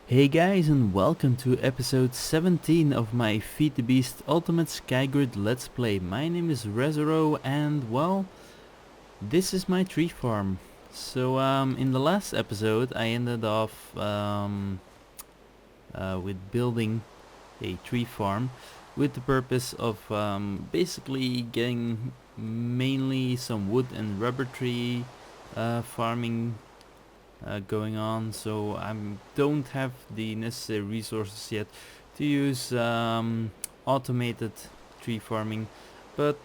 Hey guys, and welcome to episode 17 of my FTB Ultimate Skygrid Let's Play. My name is Rezero and well, this is my tree farm. So in the last episode I ended off with building a tree farm with the purpose of basically getting mainly some wood and rubber tree farming going on, so I don't have the necessary resources yet to use automated tree farming, but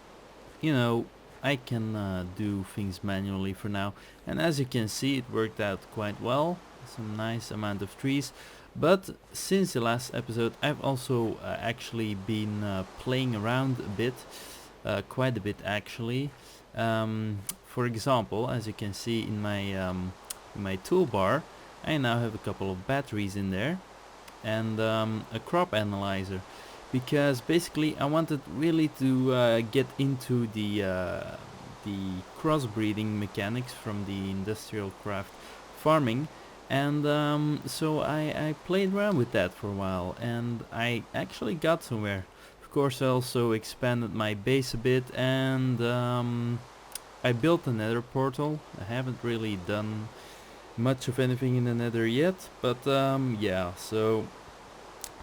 you know, I can do things manually for now, and as you can see it worked out quite well, some nice amount of trees. But since the last episode I've also actually been playing around a bit, quite a bit actually. For example, as you can see in my toolbar, I now have a couple of batteries in there and a crop analyzer, because basically I wanted really to get into the crossbreeding mechanics from the industrial craft farming, and so I played around with that for a while and I actually got somewhere. Of course I also expanded my base a bit, and I built a nether portal. I haven't really done much of anything in the nether yet, but yeah, so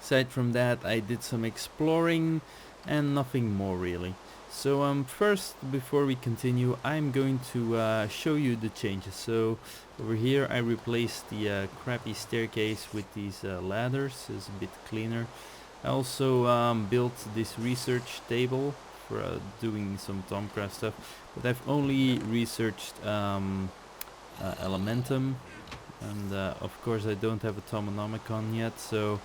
aside from that I did some exploring and nothing more really. So first, before we continue, I'm going to show you the changes. So over here I replaced the crappy staircase with these ladders. It's a bit cleaner. I also built this research table for doing some Tomcraft stuff, but I've only researched Elementum, and of course I don't have a Tomonomicon yet, so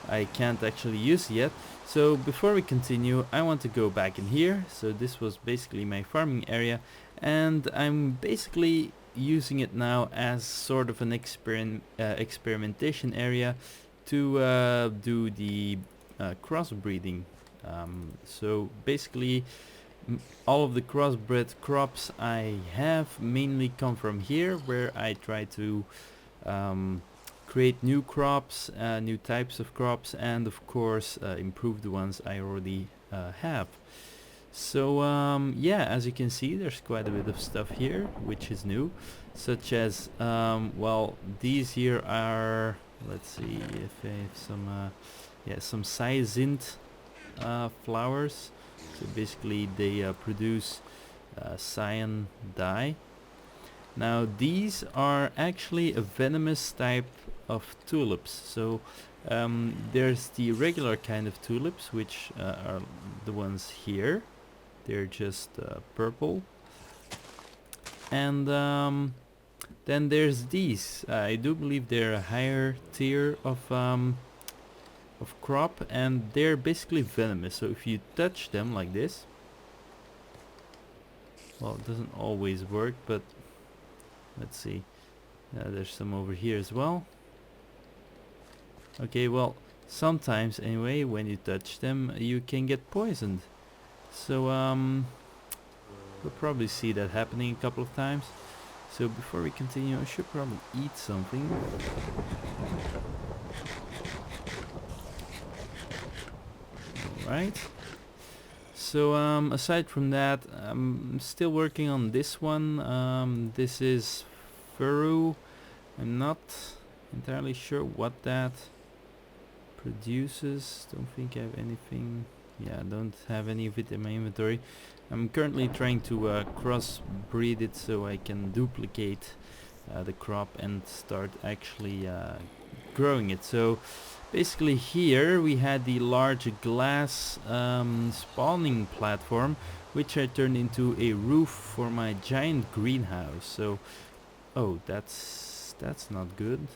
I can't actually use it yet. So before we continue I want to go back in here. So this was basically my farming area, and I'm basically using it now as sort of an experimentation area to do the crossbreeding. So basically all of the crossbred crops I have mainly come from here, where I try to create new crops, new types of crops, and of course improve the ones I already have. So yeah, as you can see there's quite a bit of stuff here which is new, such as well, these here are, let's see if I have some yeah, some Cyazynt flowers. So basically they produce cyan dye. Now these are actually a venomous type of tulips. So there's the regular kind of tulips, which are the ones here. They're just purple. And then there's these. I do believe they're a higher tier of crop, and they're basically venomous. So if you touch them like this, well, it doesn't always work, but let's see. There's some over here as well. Okay, well, sometimes anyway when you touch them you can get poisoned. So we'll probably see that happening a couple of times. So before we continue I should probably eat something. Right. So aside from that, I'm still working on this one. This is furu. I'm not entirely sure what that produces. Don't think I have anything. Yeah, I don't have any of it in my inventory. I'm currently trying to crossbreed it so I can duplicate the crop and start actually growing it. So basically here we had the large glass spawning platform, which I turned into a roof for my giant greenhouse. So oh, that's not good.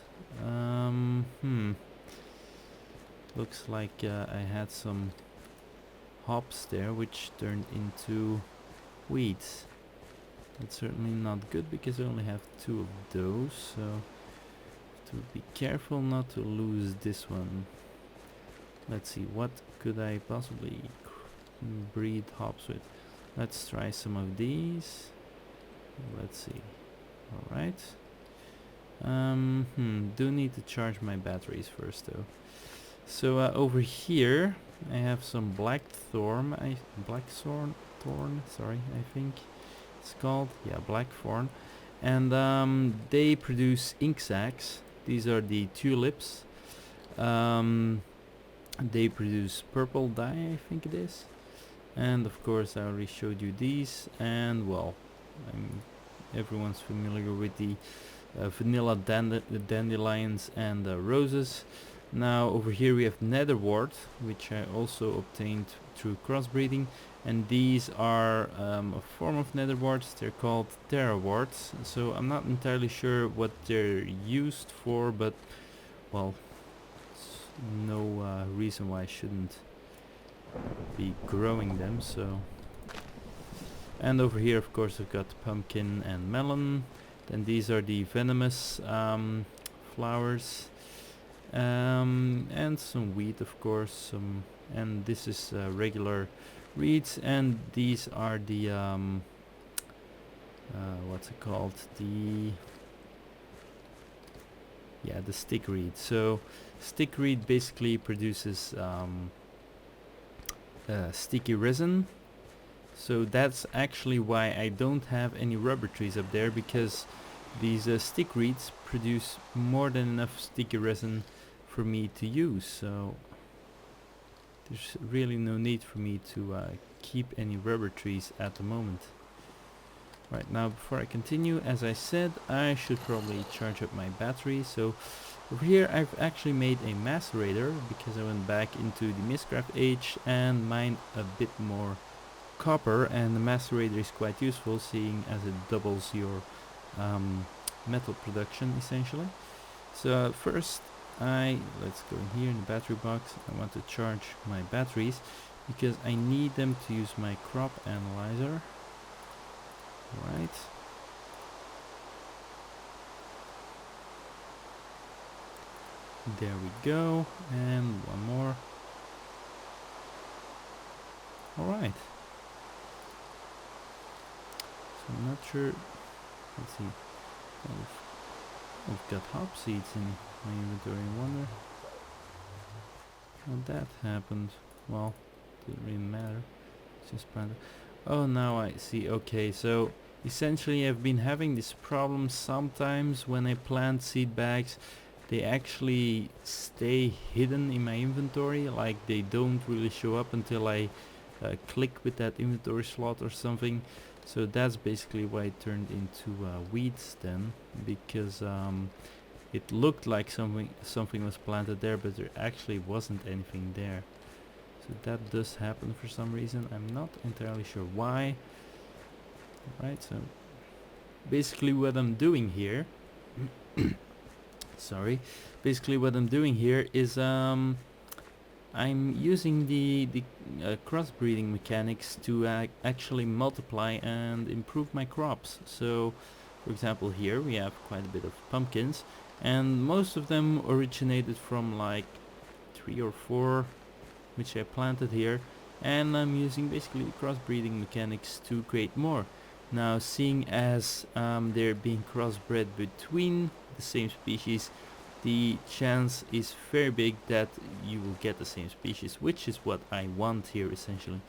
Looks like I had some hops there which turned into weeds. That's certainly not good because I only have 2 of those, so to be careful not to lose this one. Let's see, what could I possibly breed hops with? Let's try some of these. Let's see. Alright. Do need to charge my batteries first though. So over here I have some blackthorn. Blackthorn. Sorry, I think it's called. Yeah, blackthorn, and they produce ink sacs. These are the tulips. They produce purple dye, I think it is. And of course I already showed you these, and well, everyone's familiar with the vanilla dandelions and roses. Now over here we have netherwort, which I also obtained through crossbreeding, and these are a form of netherworts. They're called terraworts, so I'm not entirely sure what they're used for, but well, no reason why I shouldn't be growing them. So, and over here of course I've got pumpkin and melon. Then these are the venomous flowers, and some wheat of course, and this is regular reeds, and these are the what's it called, the stick reed. So stick reed basically produces sticky resin. So that's actually why I don't have any rubber trees up there, because these stick reeds produce more than enough sticky resin for me to use. So there's really no need for me to keep any rubber trees at the moment. Right, now before I continue, as I said, I should probably charge up my battery. So over here I've actually made a macerator, because I went back into the Mistcraft age and mined a bit more copper, and the macerator is quite useful, seeing as it doubles your metal production essentially. So first let's go in here in the battery box. I want to charge my batteries because I need them to use my crop analyzer. Right. There we go, and one more. Alright. So I'm not sure. Let's see. I've got hop seeds in my inventory. I wonder how that happened. Well, didn't really matter. It's just planted. Oh, now I see. Okay, so essentially I've been having this problem sometimes when I plant seed bags. They actually stay hidden in my inventory, like they don't really show up until I click with that inventory slot or something. So that's basically why it turned into weeds then, because it looked like something was planted there, but there actually wasn't anything there. So that does happen for some reason. I'm not entirely sure why. Right, so basically what I'm doing here sorry, basically what I'm doing here is I'm using the crossbreeding mechanics to actually multiply and improve my crops. So for example here we have quite a bit of pumpkins, and most of them originated from like 3 or 4 which I planted here, and I'm using basically the crossbreeding mechanics to create more. Now, seeing as they're being crossbred between the same species, the chance is very big that you will get the same species, which is what I want here essentially.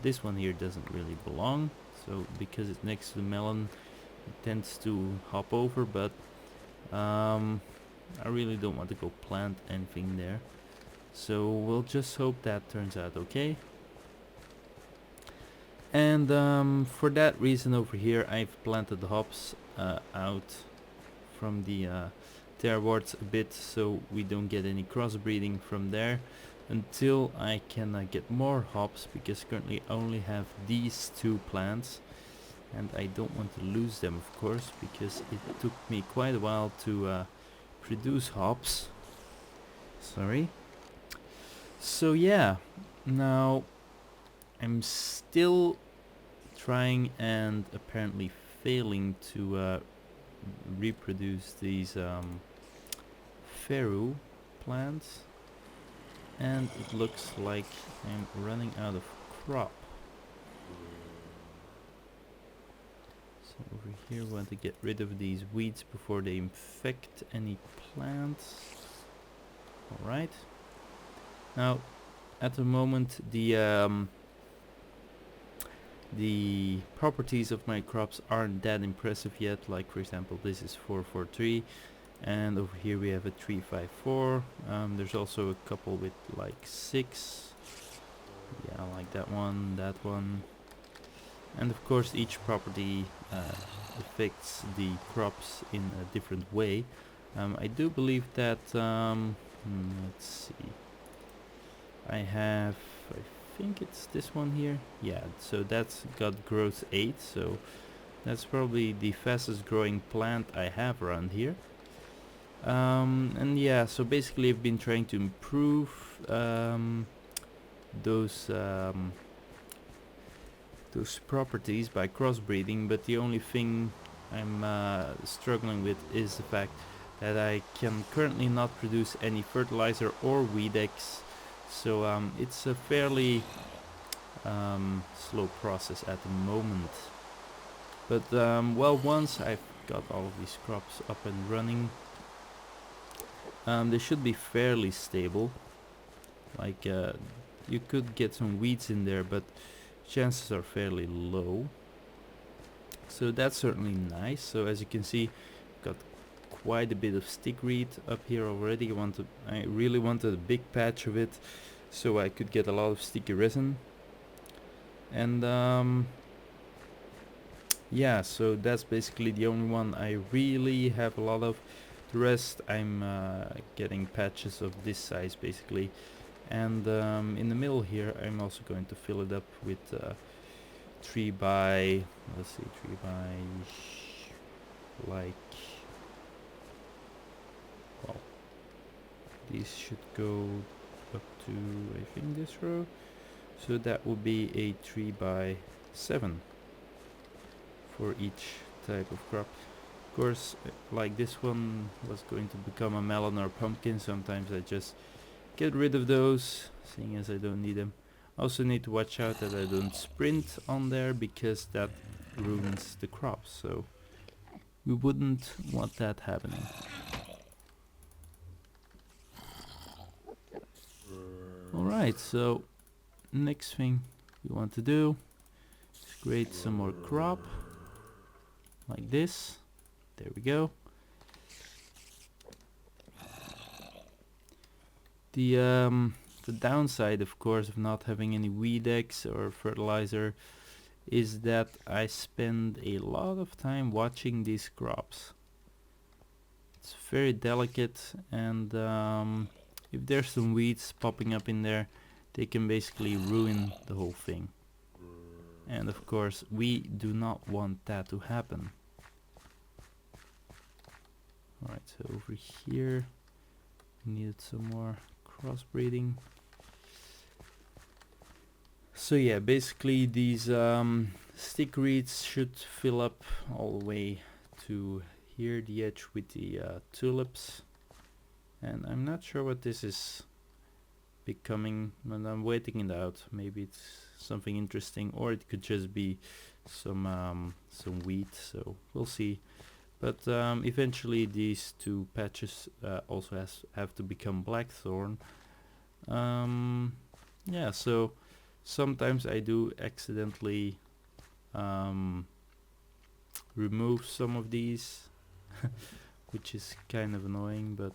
This one here doesn't really belong, so because it's next to the melon it tends to hop over, but I really don't want to go plant anything there. So we'll just hope that turns out okay. And for that reason over here I've planted the hops out from the terraworts a bit, so we don't get any crossbreeding from there until I can get more hops, because currently I only have these 2 plants and I don't want to lose them, of course, because it took me quite a while to produce hops. Sorry. So yeah, now I'm still trying and apparently failing to reproduce these farro plants, and it looks like I'm running out of crop. So over over here. Want to get rid of these weeds before they infect any plants. Alright. Now, at the moment, the properties of my crops aren't that impressive yet. Like, for example, this is 443, and over here we have a 354. There's also a couple with like 6. Yeah, like that one, and of course each property affects the crops in a different way. I do believe that let's see, I think it's this one here. Yeah, so that's got growth 8, so that's probably the fastest growing plant I have around here. And yeah, so basically I've been trying to improve those properties by crossbreeding, but the only thing I'm struggling with is the fact that I can currently not produce any fertilizer or Weedex, so it's a fairly slow process at the moment. But well, once I've got all of these crops up and running, they should be fairly stable. Like you could get some weeds in there, but chances are fairly low. So that's certainly nice. So as you can see, got quite a bit of stickweed up here already. I really wanted a big patch of it, so I could get a lot of sticky resin. And yeah, so that's basically the only one I really have a lot of. The rest I'm getting patches of this size basically. And in the middle here I'm also going to fill it up with 3 by, let's see, 3 by, like, well, these should go up to, I think, this row. So that would be a 3 by 7 for each type of crop. Of course, like this one was going to become a melon or pumpkin, sometimes I just get rid of those, seeing as I don't need them. I also need to watch out that I don't sprint on there, because that ruins the crops, so we wouldn't want that happening. Alright, so next thing we want to do is create some more crop, like this. There we go. The downside, of course, of not having any Weedex or fertilizer is that I spend a lot of time watching these crops. It's very delicate, and if there's some weeds popping up in there, they can basically ruin the whole thing. And of course, we do not want that to happen. Alright, so over here needed some more crossbreeding. So yeah, basically these stick reeds should fill up all the way to here, the edge with the tulips. And I'm not sure what this is becoming, but I'm waiting it out. Maybe it's something interesting, or it could just be some wheat, so we'll see. But eventually these two patches also have to become blackthorn. Yeah, so sometimes I do accidentally remove some of these, which is kind of annoying, but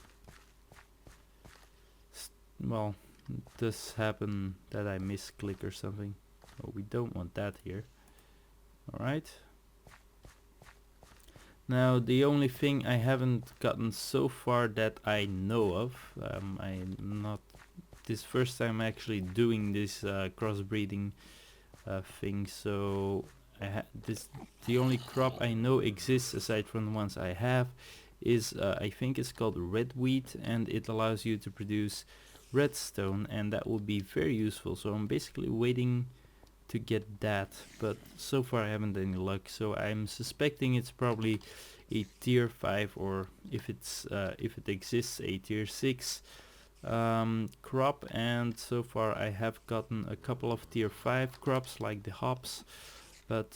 well, it does happen that I misclick or something. Oh, we don't want that here. Alright. Now the only thing I haven't gotten so far that I know of, I'm not this first time actually doing this crossbreeding thing, so the only crop I know exists aside from the ones I have is I think it's called red wheat, and it allows you to produce redstone, and that will be very useful. So I'm basically waiting to get that, but so far I haven't any luck, so I'm suspecting it's probably a tier 5, or if it exists, a tier 6 crop. And so far I have gotten a couple of tier 5 crops like the hops, but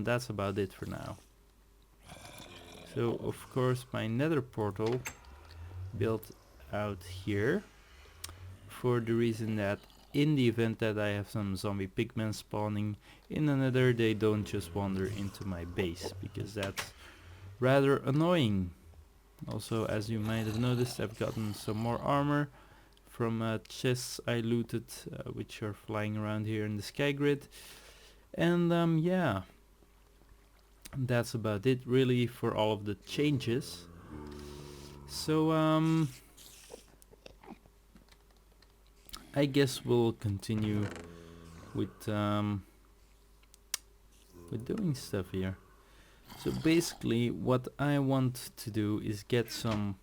that's about it for now. So of course my nether portal built out here, for the reason that in the event that I have some zombie pigmen spawning in the nether, they don't just wander into my base, because that's rather annoying. Also, as you might have noticed, I've gotten some more armor from chests I looted, which are flying around here in the Skygrid. And yeah, that's about it really for all of the changes. So I guess we'll continue with doing stuff here. So basically what I want to do is get some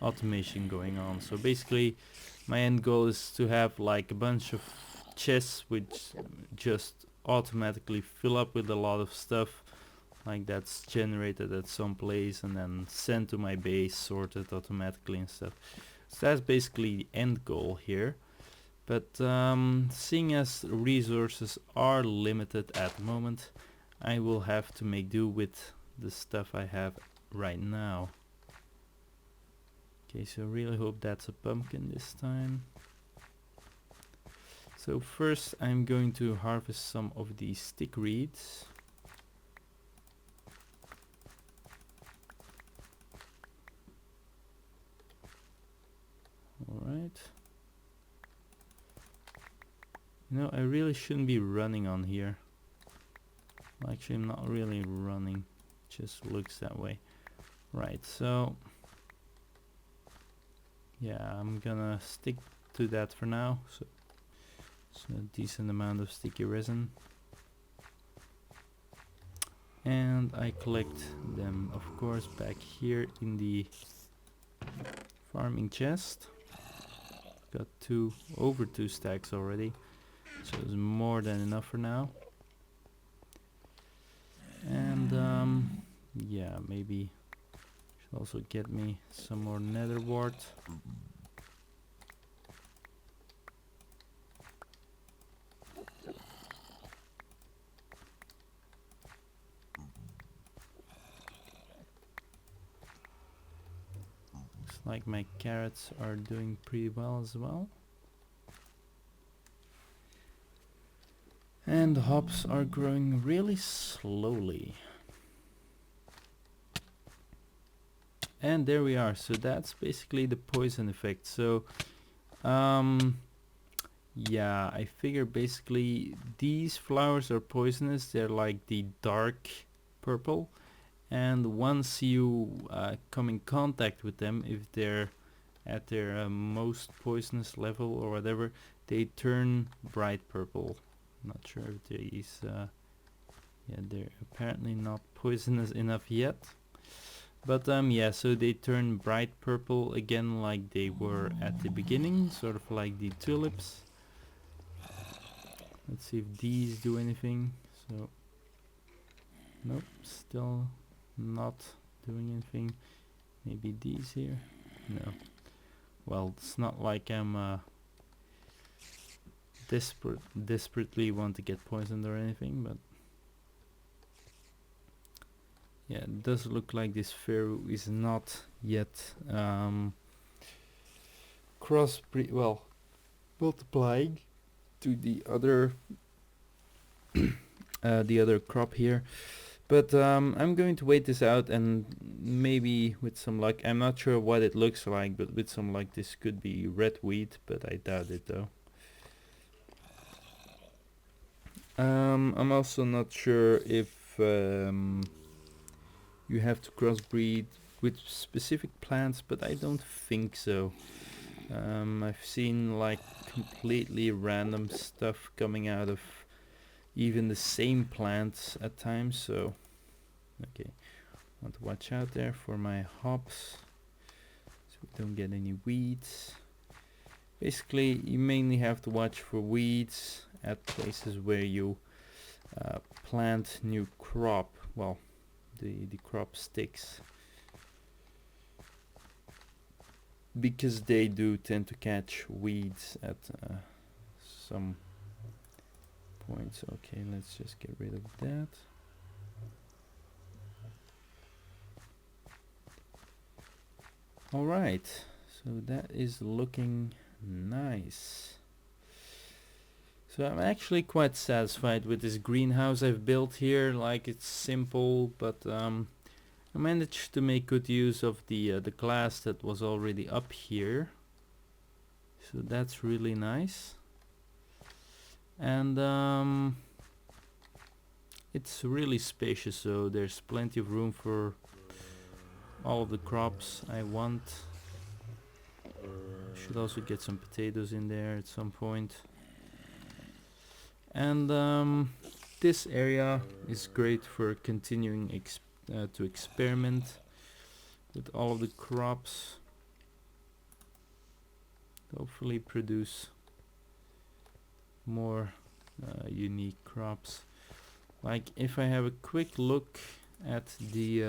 automation going on. So basically my end goal is to have like a bunch of chests which just automatically fill up with a lot of stuff, like that's generated at some place and then sent to my base, sorted automatically and stuff. So that's basically the end goal here. But seeing as resources are limited at the moment, I will have to make do with the stuff I have right now. Okay, so really hope that's a pumpkin this time. So first I'm going to harvest some of these stick reeds. Alright. You know, I really shouldn't be running on here. Well, actually, I'm not really running. Just looks that way. Right, so yeah, I'm gonna stick to that for now. So it's a decent amount of sticky resin. And I collect them, of course, back here in the farming chest. Got over two stacks already, so it's more than enough for now. And yeah, maybe should also get me some more nether wart. Looks like my carrots are doing pretty well as well. And the hops are growing really slowly. And there we are. So that's basically the poison effect. So yeah, I figure basically these flowers are poisonous. They're like the dark purple, and once you come in contact with them, if they're at their most poisonous level or whatever, they turn bright purple. Not sure if these yeah, they're apparently not poisonous enough yet. But yeah, so they turn bright purple again like they were at the beginning, sort of like the tulips. Let's see if these do anything. So nope, still not doing anything. Maybe these here? No. Well, it's not like I'm desperately want to get poisoned or anything, but yeah, it does look like this pharaoh is not yet multiplying to the other crop here. But I'm going to wait this out, and maybe with some luck, I'm not sure what it looks like, but with some luck this could be red wheat, but I doubt it though. I'm also not sure if you have to crossbreed with specific plants, but I don't think so. I've seen like completely random stuff coming out of even the same plants at times, so okay, want to watch out there for my hops so we don't get any weeds. Basically you mainly have to watch for weeds at places where you plant new crop, well, the crop sticks, because they do tend to catch weeds at some points. Okay, let's just get rid of that. Alright, so that is looking nice. So I'm actually quite satisfied with this greenhouse I've built here. Like, it's simple, but I managed to make good use of the glass that was already up here. So that's really nice. And it's really spacious, so there's plenty of room for all of the crops I want. Should also get some potatoes in there at some point. And this area is great for continuing to experiment with all of the crops. Hopefully produce more unique crops. Like, if I have a quick look at the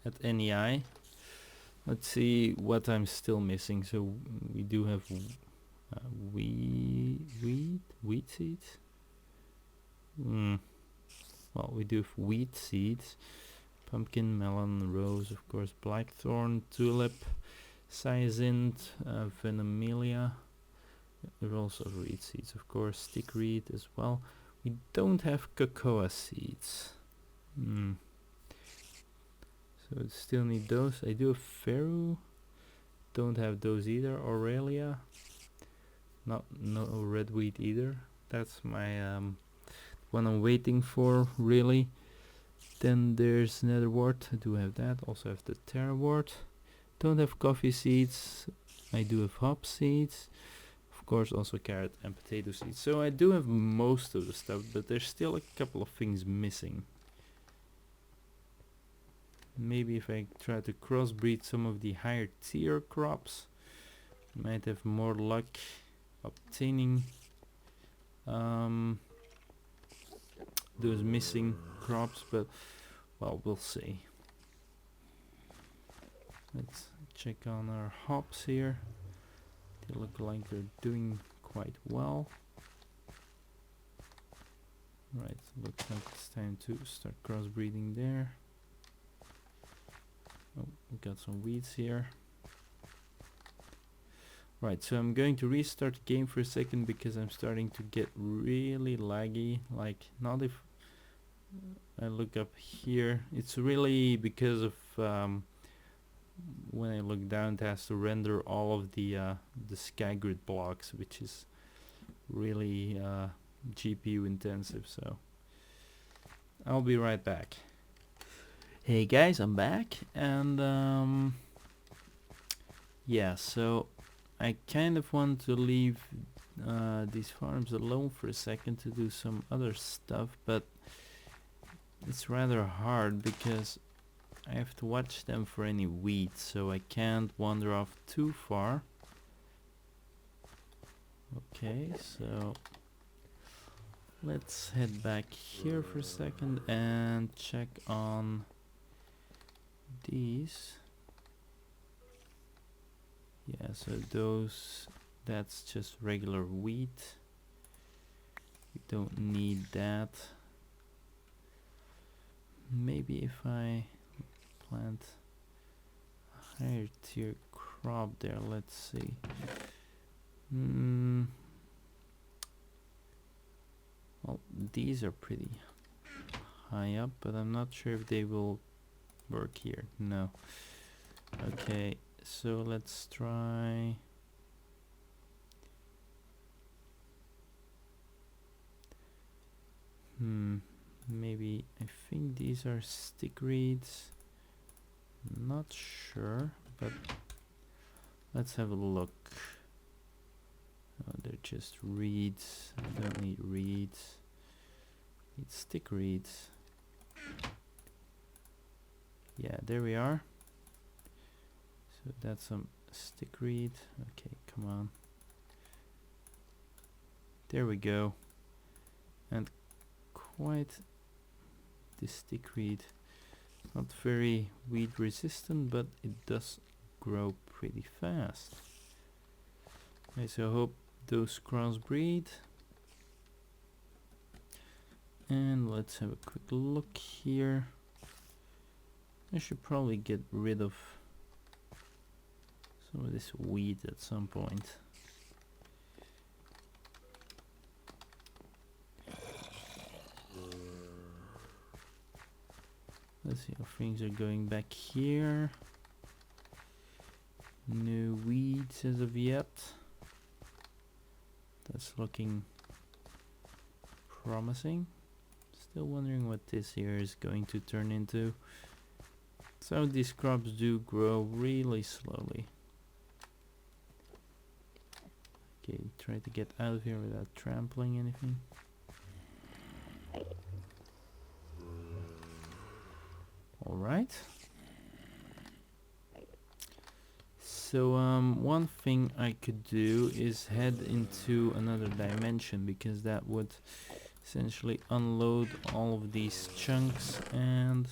at NEI, let's see what I'm still missing. So we do have wheat seeds. Well, we do have wheat seeds, pumpkin, melon, rose, of course, blackthorn, tulip, hyacinth, venemelia. There are also reed seeds, of course, stickweed as well. We don't have cocoa seeds. So I still need those. I do have farro. Don't have those either. Aurelia. No red wheat either. That's my one I'm waiting for, really. Then there's netherwort. I do have that. Also have the terrawort. Don't have coffee seeds. I do have hop seeds. Of course, also carrot and potato seeds. So I do have most of the stuff, but there's still a couple of things missing. Maybe if I try to crossbreed some of the higher tier crops, I might have more luck obtaining those missing crops, but well, we'll see. Let's check on our hops here. They look like they're doing quite well. Right, looks like it's time to start crossbreeding there. Oh, we got some weeds here. Right, so I'm going to restart the game for a second because I'm starting to get really laggy. Like, not if I look up here, it's really because of when I look down, it has to render all of the Skygrid blocks, which is really GPU intensive. So I'll be right back. Hey guys, I'm back, and yeah, so I kind of want to leave these farms alone for a second to do some other stuff, but it's rather hard because I have to watch them for any weeds, so I can't wander off too far. Okay, so let's head back here for a second and check on these. Yeah, so that's just regular wheat. We don't need that. Maybe if I plant a higher tier crop there, let's see. Well, these are pretty high up, but I'm not sure if they will work here. No. Okay, so let's try. Maybe, I think these are stick reeds. Not sure, but let's have a look. Oh, they're just reeds. I don't need reeds. Need stick reeds. Yeah, there we are. So that's some stick reed. Okay, come on. There we go. And quite the stick reed. Not very weed resistant, but it does grow pretty fast. Okay, so I hope those crossbreed. And let's have a quick look here. I should probably get rid of some of this weed at some point. Let's see how things are going back here. No weeds as of yet. That's looking promising. Still wondering what this here is going to turn into. Some of these crops do grow really slowly. Okay, try to get out of here without trampling anything. Alright. So one thing I could do is head into another dimension, because that would essentially unload all of these chunks and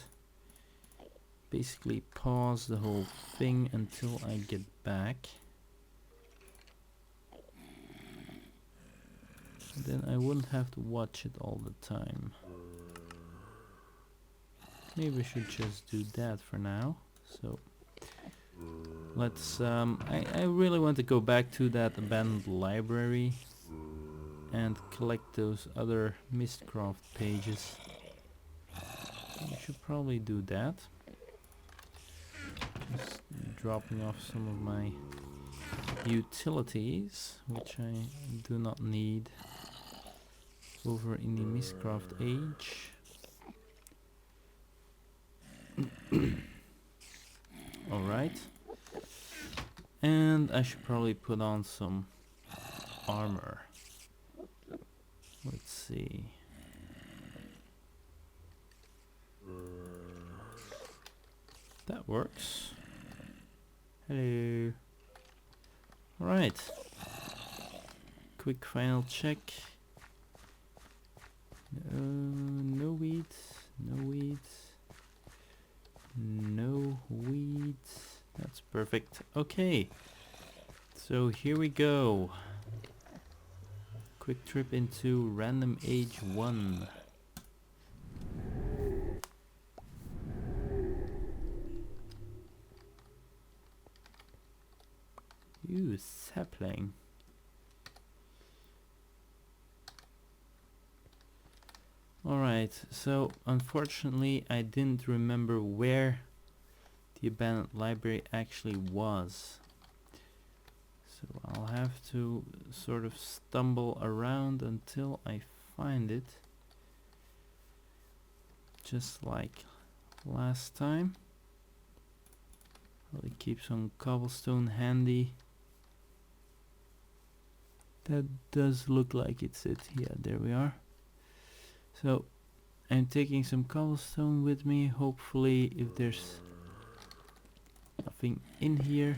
basically pause the whole thing until I get back. Then I wouldn't have to watch it all the time. Maybe I should just do that for now. So let's I really want to go back to that abandoned library and collect those other Mistcraft pages. I should probably do that. Just dropping off some of my utilities, which I do not need over in the Mistcraft age. Alright. And I should probably put on some armor. Let's see. That works. Hello. Alright. Quick final check. No weeds. No weeds. No weeds. That's perfect. Okay. So here we go. Quick trip into random age 1. Ooh, sapling. Alright, so unfortunately I didn't remember where the abandoned library actually was. So I'll have to sort of stumble around until I find it. Just like last time. Probably keep some cobblestone handy. That does look like it's it. Yeah, there we are. So I'm taking some cobblestone with me. Hopefully, if there's nothing in here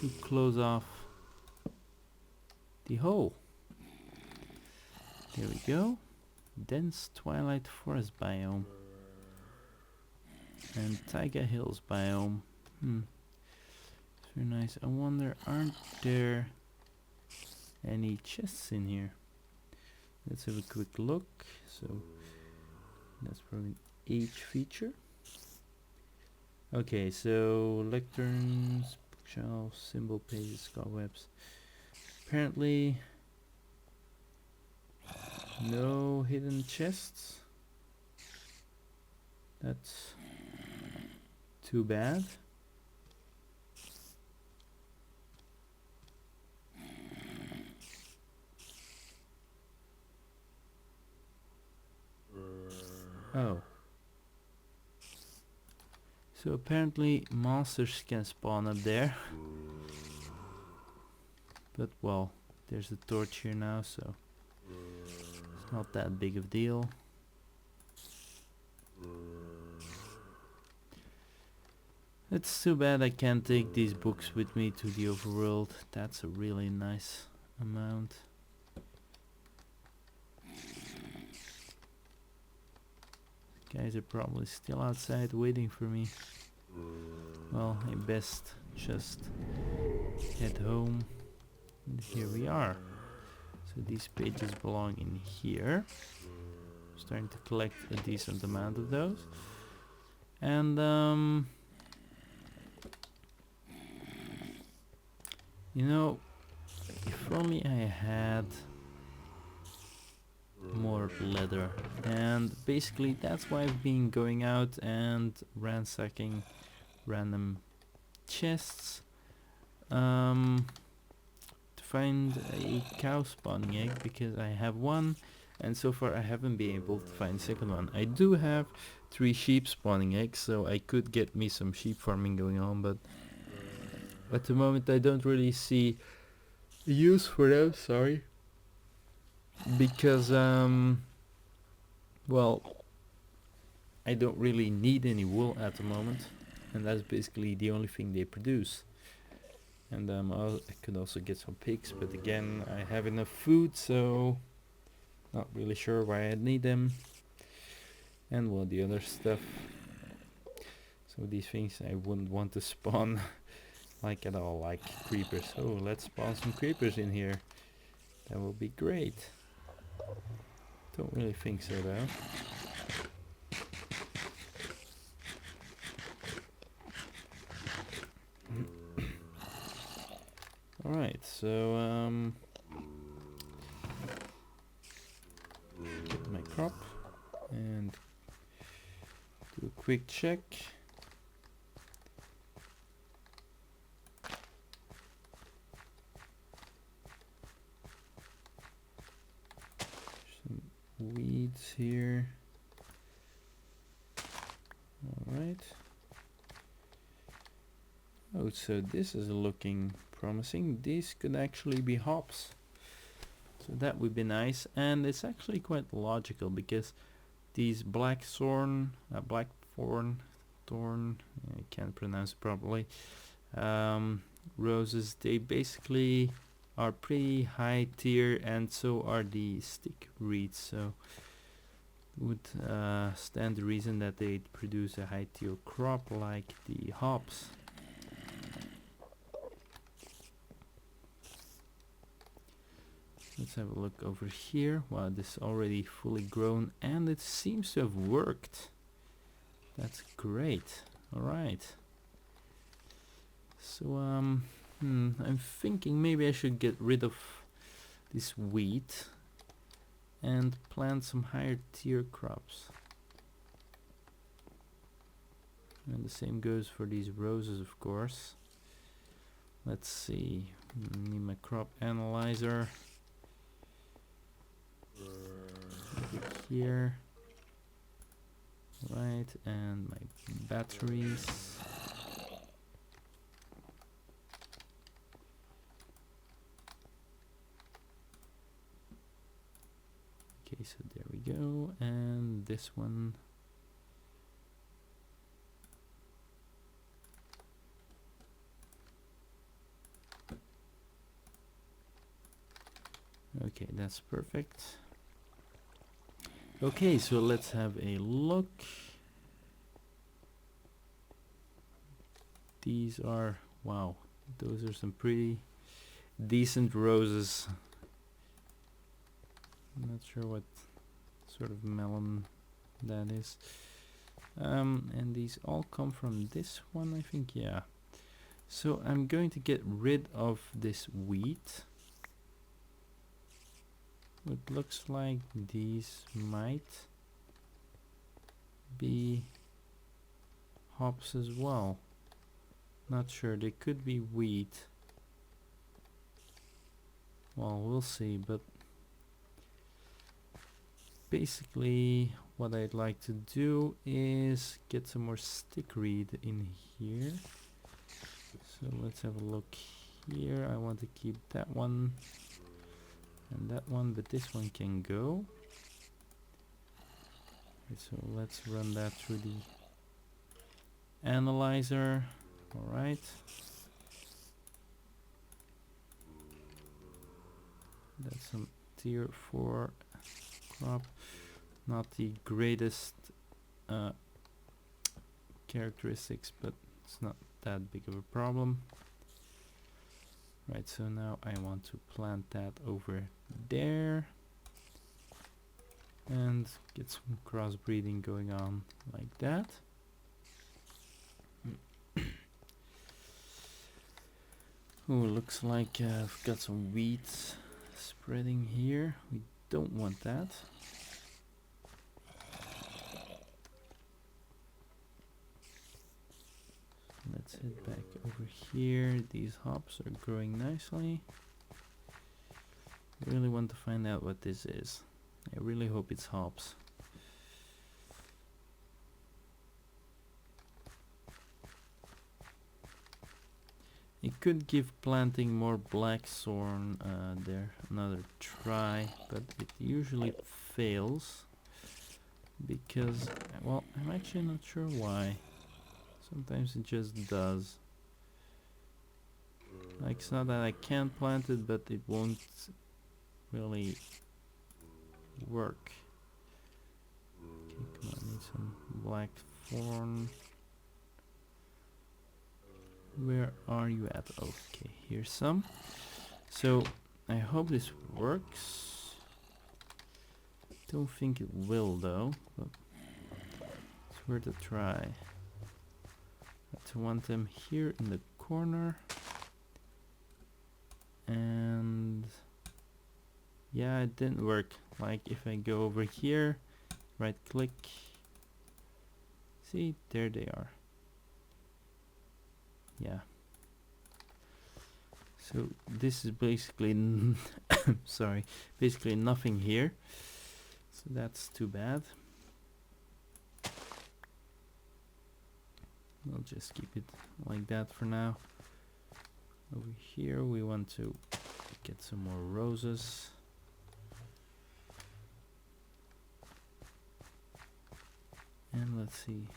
to close off the hole. There we go. Dense twilight forest biome and taiga hills biome. Very nice. I wonder, aren't there any chests in here? Let's have a quick look. So that's probably an H feature. Okay, so lecterns, bookshelves, symbol pages, cobwebs. Apparently no hidden chests. That's too bad. Oh. So apparently monsters can spawn up there. But well, there's a torch here now, so it's not that big of a deal. It's too bad I can't take these books with me to the overworld. That's a really nice amount. Guys are probably still outside waiting for me. Well, I best just head home. And here we are. So these pages belong in here. I'm starting to collect a decent amount of those. And you know, if only I had more leather. And basically that's why I've been going out and ransacking random chests to find a cow spawning egg, because I have one and so far I haven't been able to find a second one. I do have 3 sheep spawning eggs, so I could get me some sheep farming going on, but at the moment I don't really see a use for them, sorry. Because well, I don't really need any wool at the moment, and that's basically the only thing they produce. And I could also get some pigs, but again, I have enough food, so not really sure why I need them. And well, the other stuff, some of these things I wouldn't want to spawn like at all, like creepers. Oh, let's spawn some creepers in here. That will be great. Don't really think so though. Alright, so get my crop and do a quick check. Some weeds here. Alright. Oh, so this is looking promising. These could actually be hops. So that would be nice, and it's actually quite logical because these thorn, I can't pronounce it properly, roses, they basically are pretty high tier, and so are the stick reeds, so would stand the reason that they produce a high tier crop like the hops. Let's have a look over here. Wow, this is already fully grown and it seems to have worked. That's great. Alright. So I'm thinking maybe I should get rid of this wheat and plant some higher tier crops. And the same goes for these roses, of course. Let's see. Need my crop analyzer. Here, right, and my batteries. Okay, so there we go, and this one. Okay, that's perfect. Okay, so let's have a look. These are, wow, those are some pretty decent roses. I'm not sure what sort of melon that is. And these all come from this one, I think, yeah. So I'm going to get rid of this wheat. It looks like these might be hops as well. Not sure, they could be wheat. Well, we'll see, but basically what I'd like to do is get some more stickweed in here. So let's have a look here. I want to keep that one and that one, but this one can go. Okay, so let's run that through the analyzer. All right. That's some tier 4 crop. Not the greatest characteristics, but it's not that big of a problem. Right, so now I want to plant that over there and get some crossbreeding going on like that. Oh, looks like I've got some weeds spreading here. We don't want that. Let's head back over here. These hops are growing nicely. I really want to find out what this is. I really hope it's hops. It could give planting more black thorn there another try, but it usually fails because, well, I'm actually not sure why. Sometimes it just does. Like, it's not that I can't plant it, but it won't really work. Okay, come on, I need some black thorn. Where are you at? Okay, here's some. So I hope this works. Don't think it will though, but it's worth a try. I want them here in the corner. And yeah, it didn't work. Like if I go over here, right click, see, there they are. Yeah. So this is basically sorry, basically nothing here. So that's too bad. We'll just keep it like that for now. Over here we want to get some more roses. And let's see.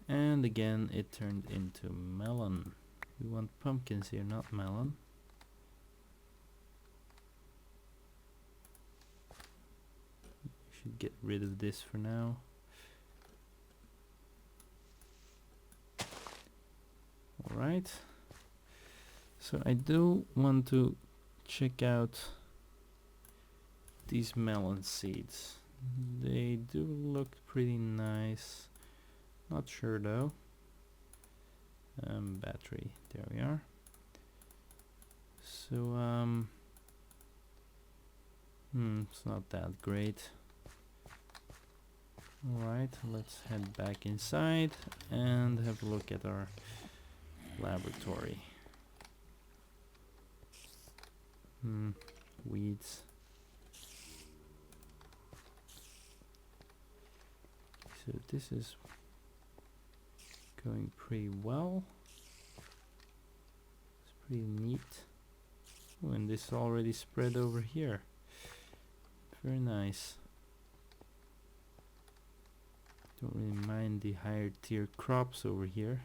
And again it turned into melon. We want pumpkins here, not melon. Should get rid of this for now. Alright. So I do want to check out these melon seeds. They do look pretty nice. Not sure though. Battery, there we are. So it's not that great. Alright, let's head back inside and have a look at our laboratory. Weeds. So this is going pretty well. It's pretty neat. Oh, and this already spread over here. Very nice. Don't really mind the higher tier crops over here.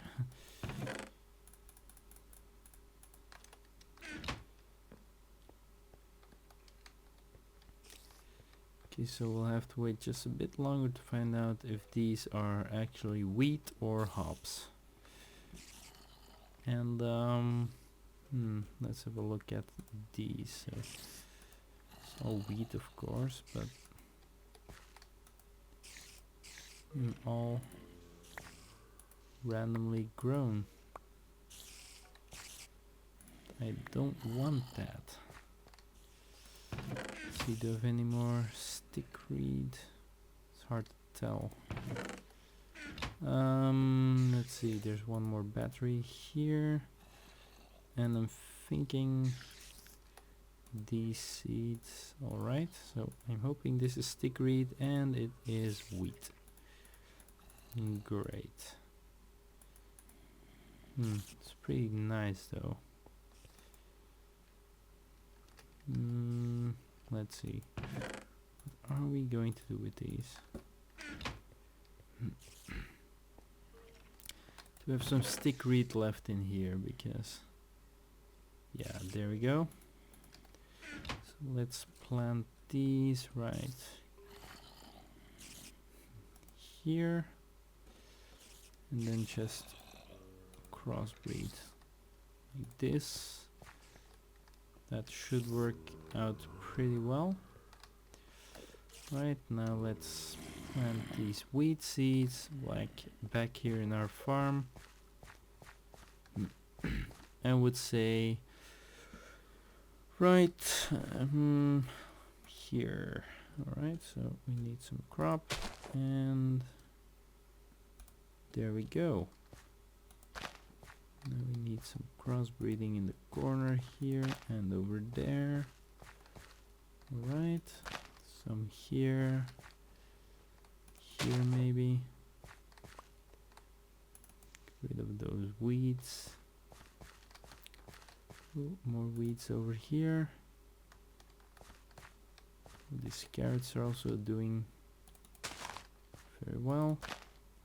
Okay, so we'll have to wait just a bit longer to find out if these are actually wheat or hops. And let's have a look at these. So it's all wheat, of course, but all randomly grown. I don't want that. Let's see, do I have any more stickweed? It's hard to tell. Let's see, there's one more battery here. And I'm thinking these seeds. Alright, so I'm hoping this is stickweed and it is wheat. Great. It's pretty nice though. Let's see. What are we going to do with these? We have some stickweed left in here because, yeah, there we go. So let's plant these right here and then just crossbreed like this. That should work out pretty well. Right, now let's plant these wheat seeds like back here in our farm. I would say right here. Alright, so we need some crop, and there we go. Now we need some crossbreeding in the corner here and over there. Alright, some here, here maybe. Get rid of those weeds. Ooh, more weeds over here. These carrots are also doing very well.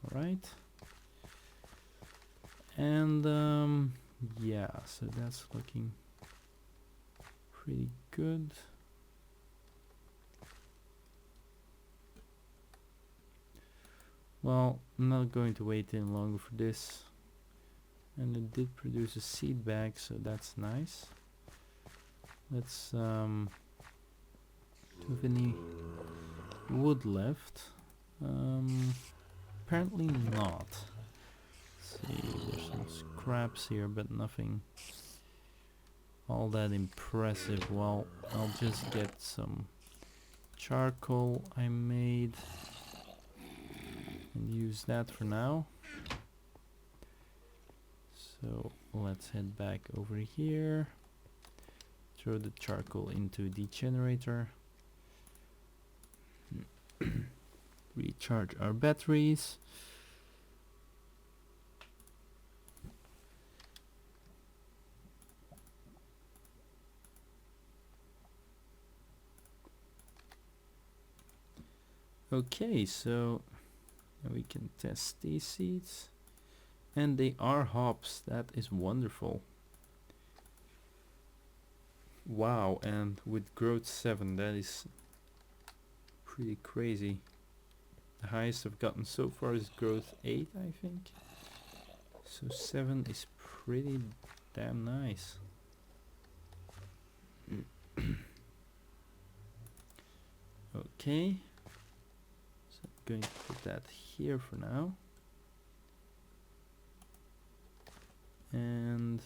Alright. And yeah, so that's looking pretty good. Well, I'm not going to wait any longer for this. And it did produce a seed bag, so that's nice. Let's do we have any wood left? Apparently not. Let's see, there's some scraps here, but nothing all that impressive. Well, I'll just get some charcoal I made and use that for now. So let's head back over here, throw the charcoal into the generator, recharge our batteries. Okay, so now we can test these seeds. And they are hops. That is wonderful. Wow, and with growth 7, that is pretty crazy. The highest I've gotten so far is growth 8, I think. So 7 is pretty damn nice. Okay. So I'm going to put that here for now. And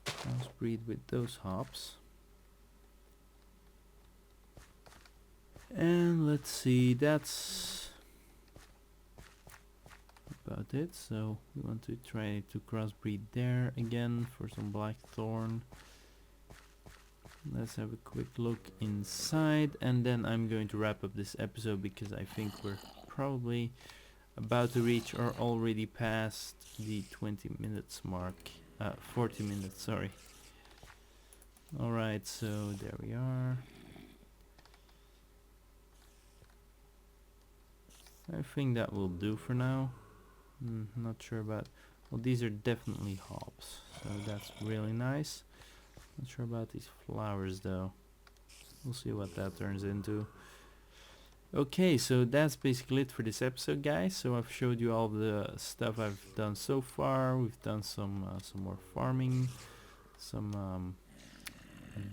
crossbreed with those hops. And let's see, that's about it. So we want to try to crossbreed there again for some blackthorn. Let's have a quick look inside, and then I'm going to wrap up this episode because I think we're probably about to reach or already past the 20 minutes mark. 40 minutes, sorry. Alright, so there we are. I think that will do for now. Not sure about... Well, these are definitely hops, so that's really nice. Not sure about these flowers though. We'll see what that turns into. Okay, so that's basically it for this episode, guys. So I've showed you all the stuff I've done so far. We've done some more farming, some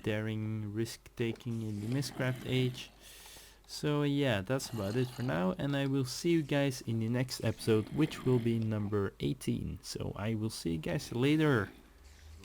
daring risk-taking in the Mistcraft age. So yeah, that's about it for now, and I will see you guys in the next episode, which will be number 18. So I will see you guys later.